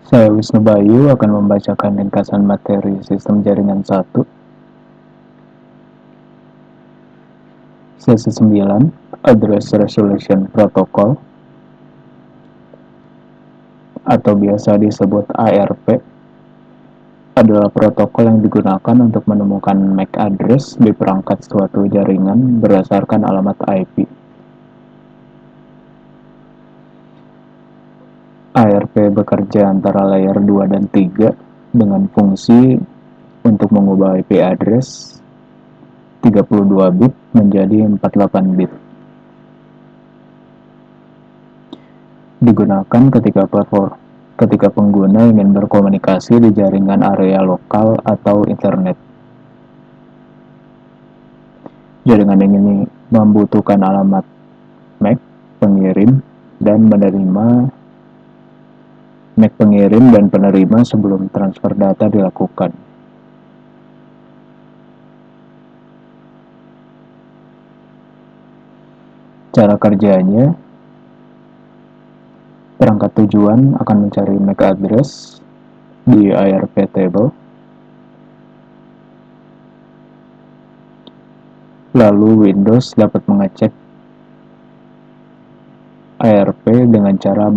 Saya Wisnu Bayu akan membacakan ringkasan materi Sistem Jaringan 1, Sesi 9, Address Resolution Protocol, atau biasa disebut ARP, adalah protokol yang digunakan untuk menemukan MAC address di perangkat suatu jaringan berdasarkan alamat IP. ARP bekerja antara layer 2 dan 3 dengan fungsi untuk mengubah IP address 32 bit menjadi 48 bit. Digunakan ketika pengguna ingin berkomunikasi di jaringan area lokal atau internet. Jaringan ini membutuhkan alamat MAC pengirim dan penerima sebelum transfer data dilakukan. Cara kerjanya, perangkat tujuan akan mencari MAC address di ARP table, lalu Windows dapat mengecek ARP dengan cara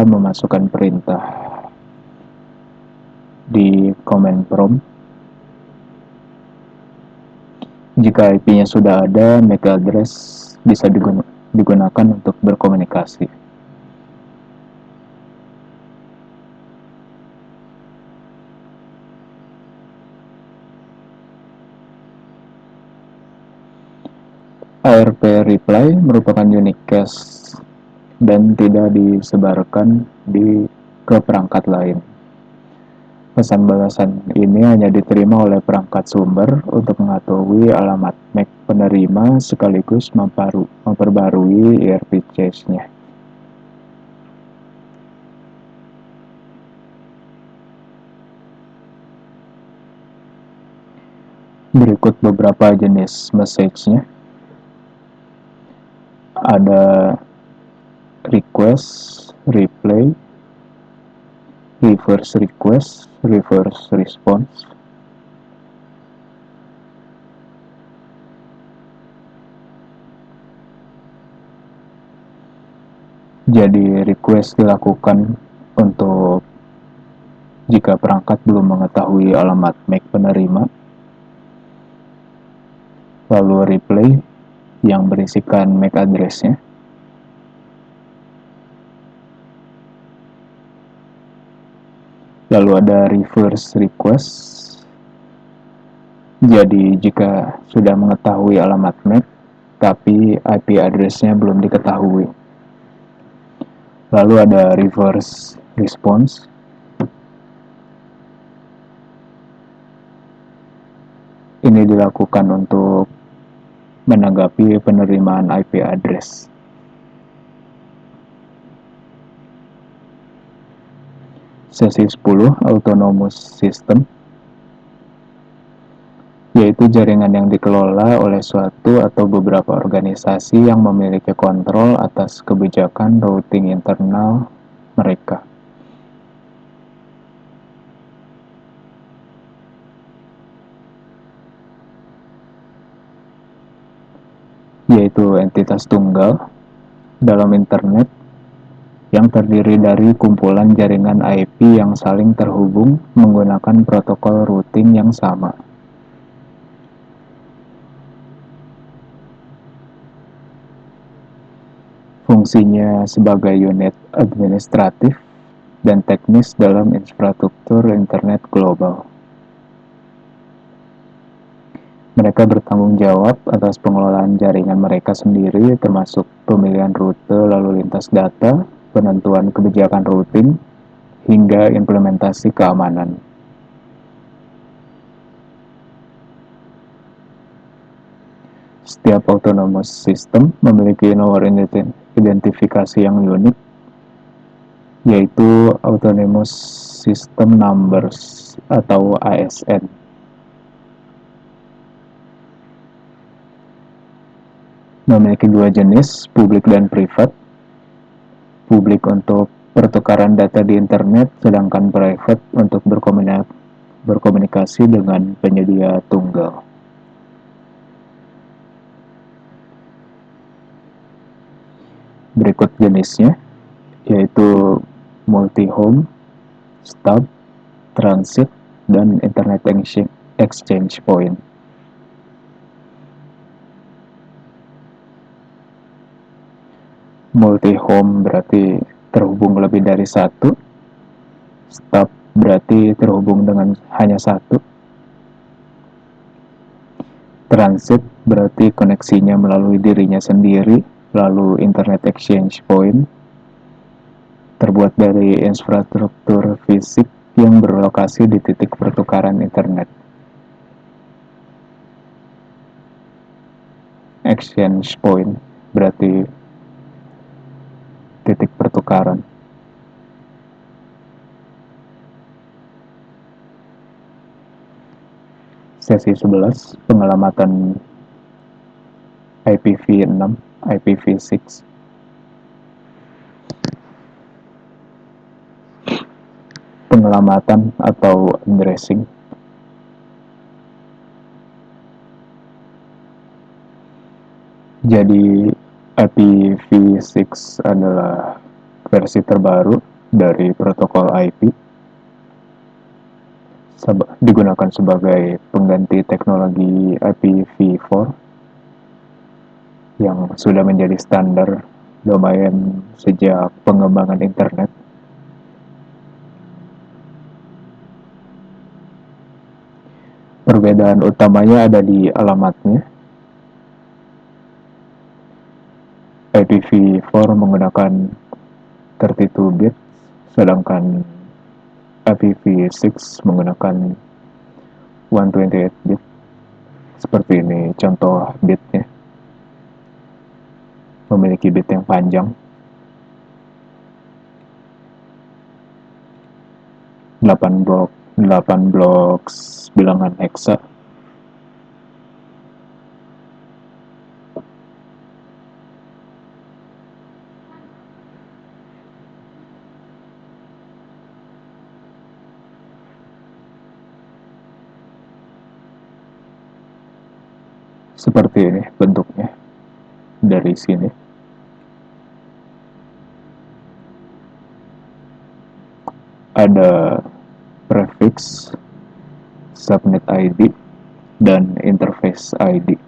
memasukkan perintah di command prompt. Jika IP-nya sudah ada, MAC address bisa digunakan untuk berkomunikasi. ARP reply merupakan unique cache dan tidak disebarkan ke perangkat lain. Pesan balasan ini hanya diterima oleh perangkat sumber untuk mengetahui alamat MAC penerima sekaligus memperbarui ERP cache-nya. Berikut beberapa jenis message-nya. Ada request, replay, reverse request, reverse response. Jadi request dilakukan untuk jika perangkat belum mengetahui alamat MAC penerima. Lalu replay yang berisikan MAC address-nya. Lalu ada reverse request. Jadi jika sudah mengetahui alamat MAC, tapi IP address-nya belum diketahui. Lalu ada reverse response. Ini dilakukan untuk menanggapi penerimaan IP address. Sesi 10, Autonomous System, yaitu jaringan yang dikelola oleh suatu atau beberapa organisasi yang memiliki kontrol atas kebijakan routing internal mereka. Yaitu entitas tunggal dalam internet yang terdiri dari kumpulan jaringan IP yang saling terhubung menggunakan protokol routing yang sama. Fungsinya sebagai unit administratif dan teknis dalam infrastruktur internet global. Mereka bertanggung jawab atas pengelolaan jaringan mereka sendiri, termasuk pemilihan rute lalu lintas data, penentuan kebijakan routing, hingga implementasi keamanan. Setiap autonomous system memiliki nomor identifikasi yang unik, yaitu Autonomous System Numbers atau ASN. Memiliki dua jenis, publik dan privat. Publik untuk pertukaran data di internet, sedangkan private untuk berkomunikasi dengan penyedia tunggal. Berikut jenisnya, yaitu multi-home, stub, transit, dan internet exchange point. Multi-home berarti terhubung lebih dari satu, stub berarti terhubung dengan hanya satu, transit berarti koneksinya melalui dirinya sendiri, lalu internet exchange point terbuat dari infrastruktur fisik yang berlokasi di titik pertukaran internet. Exchange point berarti titik pertukaran. Sesi 11, pengelamatan IPv6, IPv6. Pengelamatan atau addressing. Jadi IPv6 adalah versi terbaru dari protokol IP, digunakan sebagai pengganti teknologi IPv4 yang sudah menjadi standar domain sejak pengembangan internet. Perbedaan utamanya ada di alamatnya. IPv4 menggunakan 32 bit, sedangkan IPv6 menggunakan 128 bit. Seperti ini contoh bitnya. Memiliki bit yang panjang. 8 blok bilangan heksa. Seperti ini bentuknya dari sini. Ada prefix, subnet ID, dan interface ID.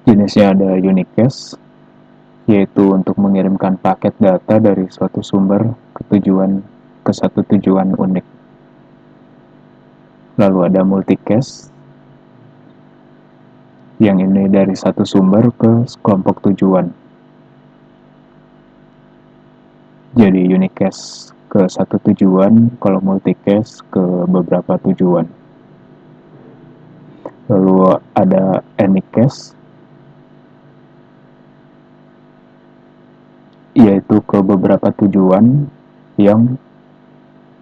Jenisnya ada unicast, yaitu untuk mengirimkan paket data dari suatu sumber ke satu tujuan unik. Lalu ada multicast, yang ini dari satu sumber ke kelompok tujuan. Jadi unicast ke satu tujuan, kalau multicast ke beberapa tujuan. Lalu ada anycast, yaitu ke beberapa tujuan yang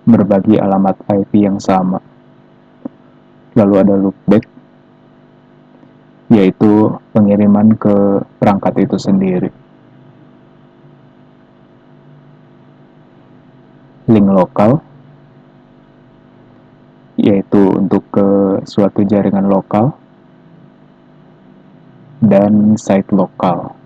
berbagi alamat IP yang sama. Lalu ada loopback, yaitu pengiriman ke perangkat itu sendiri. Link lokal, yaitu untuk ke suatu jaringan lokal, dan site lokal.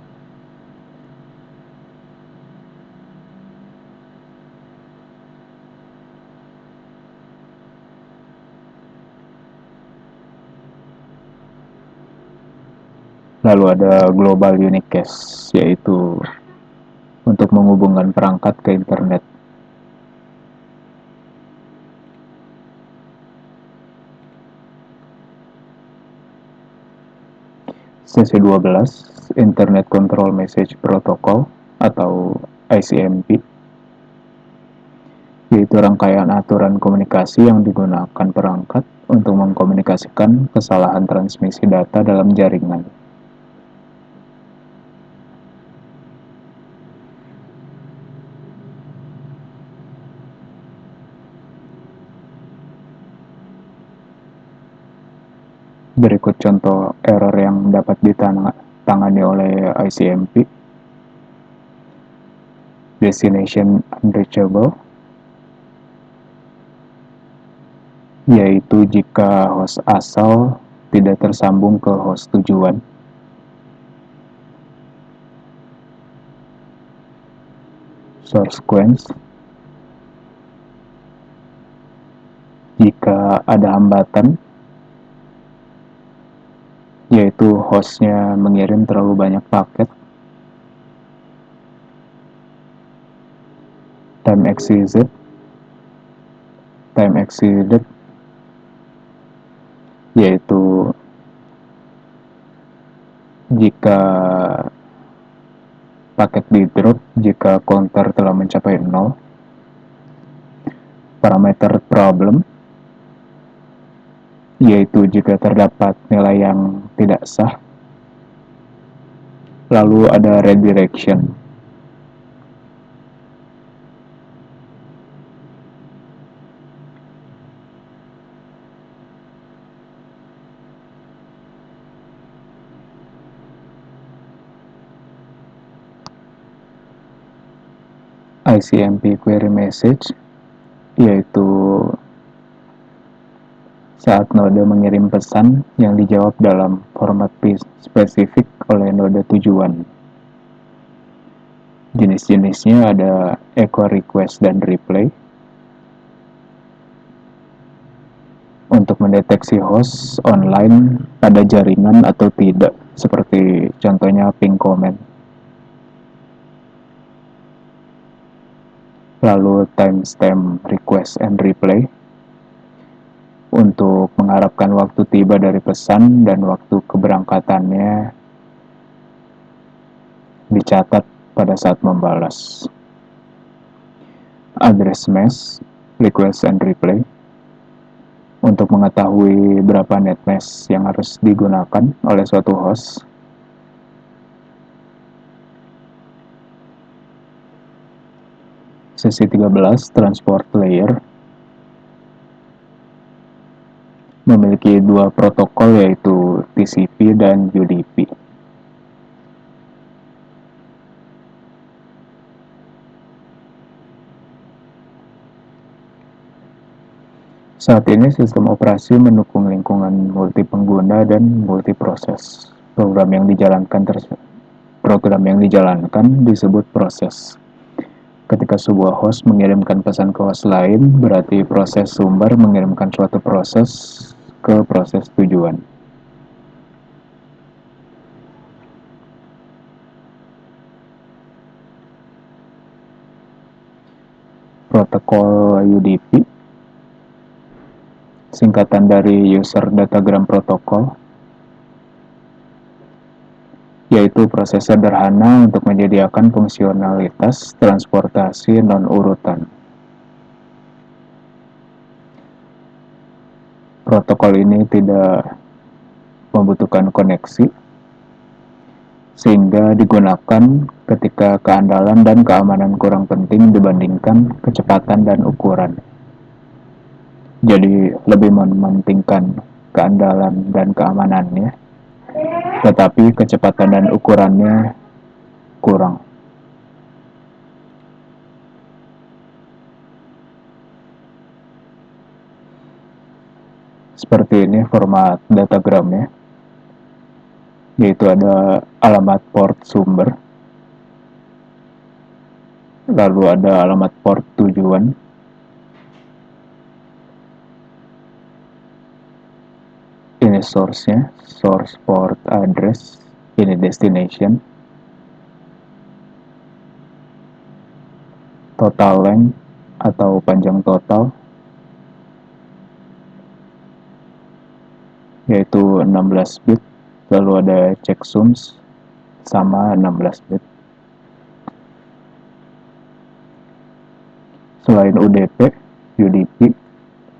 Lalu ada global unicast, yaitu untuk menghubungkan perangkat ke internet. Sesi 12, Internet Control Message Protocol atau ICMP, yaitu rangkaian aturan komunikasi yang digunakan perangkat untuk mengkomunikasikan kesalahan transmisi data dalam jaringan. Berikut contoh error yang dapat ditangani oleh ICMP. Destination unreachable, yaitu jika host asal tidak tersambung ke host tujuan. Source sequence, jika ada hambatan, yaitu hostnya mengirim terlalu banyak paket. Time exceeded, yaitu jika paket di drop jika counter telah mencapai 0. Parameter problem, yaitu jika terdapat nilai yang tidak sah. Lalu ada redirection, ICMP query message, yaitu saat node mengirim pesan yang dijawab dalam format spesifik oleh node tujuan. Jenis-jenisnya ada echo request dan reply. Untuk mendeteksi host online pada jaringan atau tidak, seperti contohnya ping comment. Lalu timestamp request and reply, untuk mengharapkan waktu tiba dari pesan dan waktu keberangkatannya dicatat pada saat membalas. Address mesh request and reply, untuk mengetahui berapa net mesh yang harus digunakan oleh suatu host. Sesi 13, transport layer, memiliki dua protokol, yaitu TCP dan UDP. Saat ini sistem operasi mendukung lingkungan multipengguna dan multiproses. Program yang dijalankan disebut proses. Ketika sebuah host mengirimkan pesan ke host lain, berarti proses sumber mengirimkan suatu proses ke proses tujuan. Protokol UDP, singkatan dari User Datagram Protocol, yaitu proses sederhana untuk menyediakan fungsionalitas transportasi non-urutan. Protokol ini tidak membutuhkan koneksi, sehingga digunakan ketika keandalan dan keamanan kurang penting dibandingkan kecepatan dan ukuran. Jadi lebih mementingkan keandalan dan keamanannya, tetapi kecepatan dan ukurannya kurang. Seperti ini format datagramnya, yaitu ada alamat port sumber, lalu ada alamat port tujuan, ini source-nya, source port address, ini destination, total length atau panjang total, yaitu 16 bit, lalu ada checksums sama 16 bit. Selain UDP,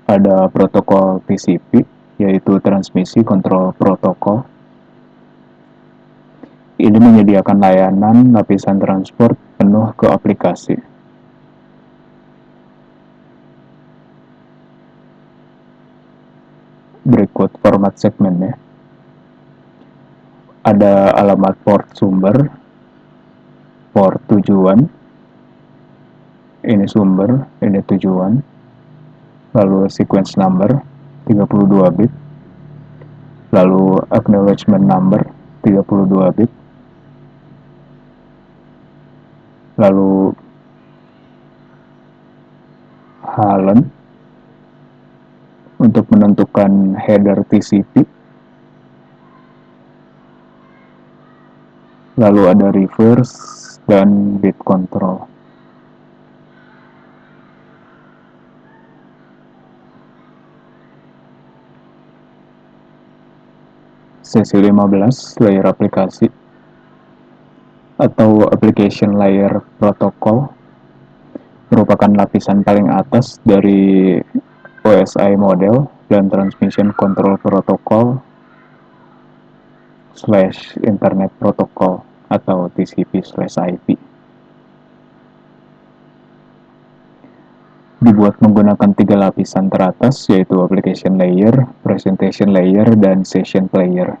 ada protokol TCP, yaitu transmisi kontrol protokol. Ini menyediakan layanan lapisan transport penuh ke aplikasi. Berikut format segmennya. Ada alamat port sumber, port tujuan, ini sumber, ini tujuan, lalu sequence number 32 bit, lalu acknowledgement number 32 bit, lalu halen untuk menentukan header TCP, lalu ada reverse dan bit control. Sesi 15, layer aplikasi atau application layer protocol merupakan lapisan paling atas dari OSI model dan transmission control protocol / internet protocol atau TCP/IP. Dibuat menggunakan 3 lapisan teratas, yaitu application layer, presentation layer, dan session layer.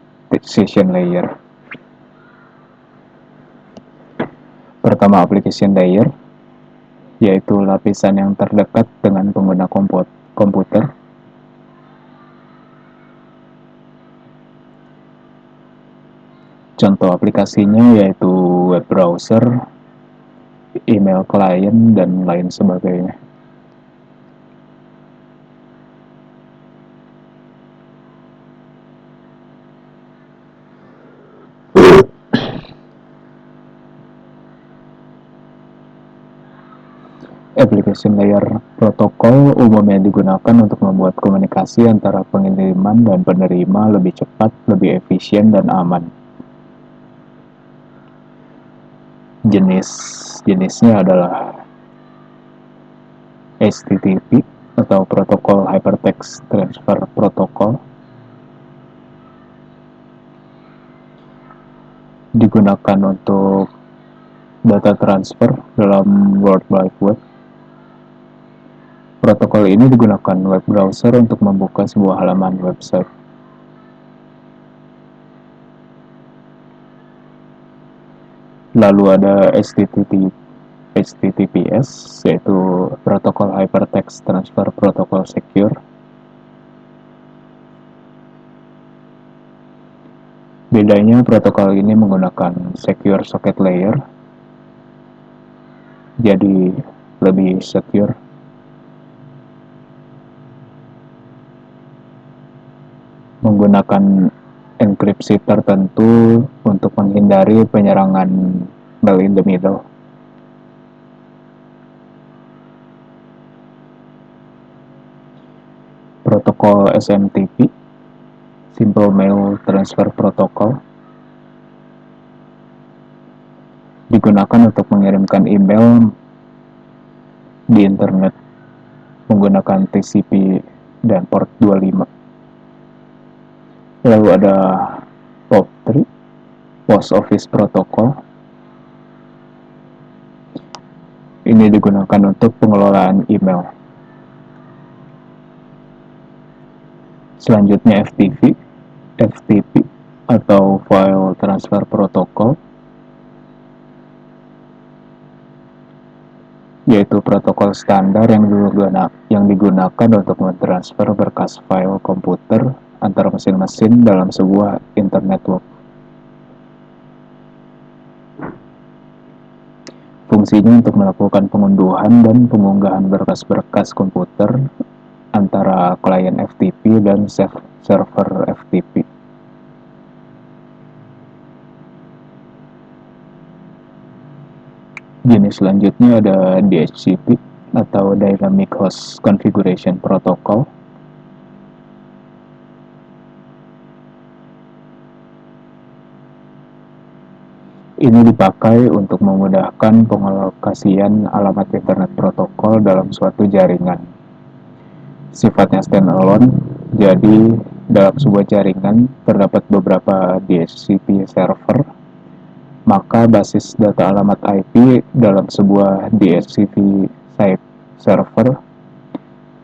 Pertama, application layer, yaitu lapisan yang terdekat dengan pengguna komputer. Contoh aplikasinya yaitu web browser, email client, dan lain sebagainya. Application layer protokol umumnya digunakan untuk membuat komunikasi antara pengiriman dan penerima lebih cepat, lebih efisien, dan aman. Jenisnya adalah HTTP atau Protocol Hypertext Transfer Protocol, digunakan untuk data transfer dalam World Wide Web. Protokol ini digunakan web browser untuk membuka sebuah halaman website. Lalu ada HTTPS, yaitu Protocol Hypertext Transfer Protocol Secure. Bedanya, protokol ini menggunakan secure socket layer, jadi lebih secure. Menggunakan enkripsi tertentu untuk menghindari penyerangan man in the middle. Protokol SMTP, Simple Mail Transfer Protocol, digunakan untuk mengirimkan email di internet menggunakan TCP dan port 25. Lalu ada POP3, Post Office Protocol. Ini digunakan untuk pengelolaan email. Selanjutnya FTP atau File Transfer Protocol, yaitu protokol standar yang digunakan untuk mentransfer berkas file komputer antara mesin-mesin dalam sebuah internet network. Fungsinya untuk melakukan pengunduhan dan pengunggahan berkas-berkas komputer antara klien FTP dan server FTP. Jenis selanjutnya ada DHCP atau Dynamic Host Configuration Protocol. Ini dipakai untuk memudahkan pengalokasian alamat internet protokol dalam suatu jaringan. Sifatnya standalone, jadi dalam sebuah jaringan terdapat beberapa DHCP server, maka basis data alamat IP dalam sebuah DHCP server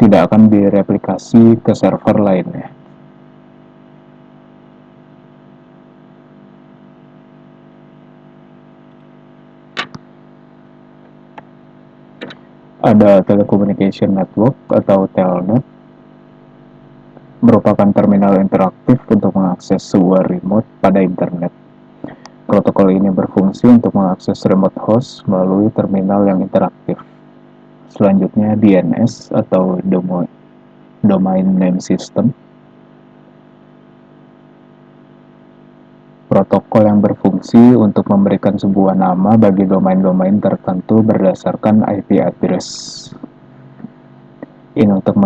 tidak akan direplikasi ke server lainnya. Ada telecommunication network atau telnet, merupakan terminal interaktif untuk mengakses sebuah remote pada internet. Protokol ini berfungsi untuk mengakses remote host melalui terminal yang interaktif. Selanjutnya DNS atau Domain Name System, protokol yang berfungsi untuk memberikan sebuah nama bagi domain-domain tertentu berdasarkan IP address. Ini untuk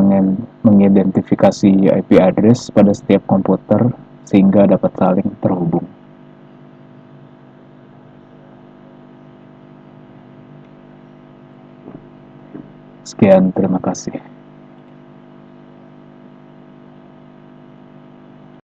mengidentifikasi IP address pada setiap komputer sehingga dapat saling terhubung. Sekian, terima kasih.